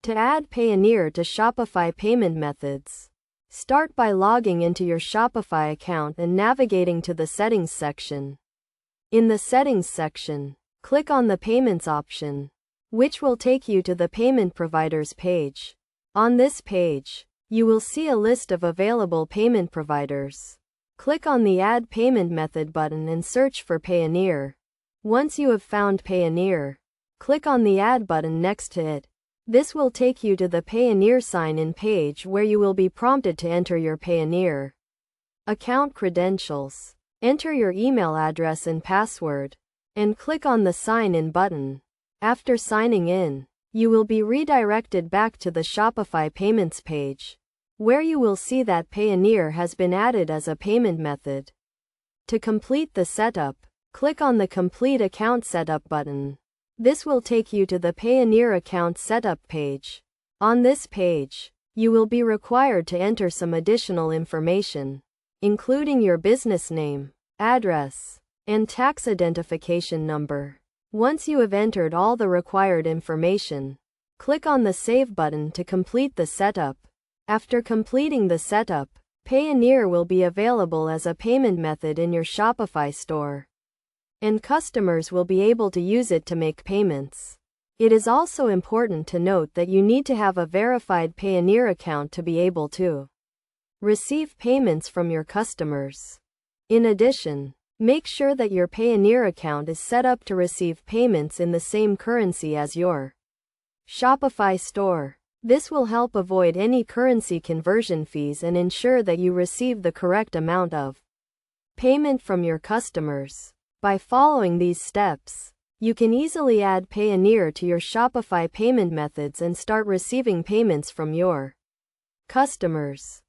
To add Payoneer to Shopify payment methods, start by logging into your Shopify account and navigating to the Settings section. In the Settings section, click on the Payments option, which will take you to the payment providers page. On this page, you will see a list of available payment providers. Click on the Add Payment Method button and search for Payoneer. Once you have found Payoneer, click on the Add button next to it. This will take you to the Payoneer sign-in page where you will be prompted to enter your Payoneer account credentials. Enter your email address and password, and click on the Sign In button. After signing in, you will be redirected back to the Shopify Payments page, where you will see that Payoneer has been added as a payment method. To complete the setup, click on the Complete Account Setup button. This will take you to the Payoneer account setup page. On this page, you will be required to enter some additional information, including your business name, address, and tax identification number. Once you have entered all the required information, click on the Save button to complete the setup. After completing the setup, Payoneer will be available as a payment method in your Shopify store, and customers will be able to use it to make payments. It is also important to note that you need to have a verified Payoneer account to be able to receive payments from your customers. In addition, make sure that your Payoneer account is set up to receive payments in the same currency as your Shopify store. This will help avoid any currency conversion fees and ensure that you receive the correct amount of payment from your customers. By following these steps, you can easily add Payoneer to your Shopify payment methods and start receiving payments from your customers.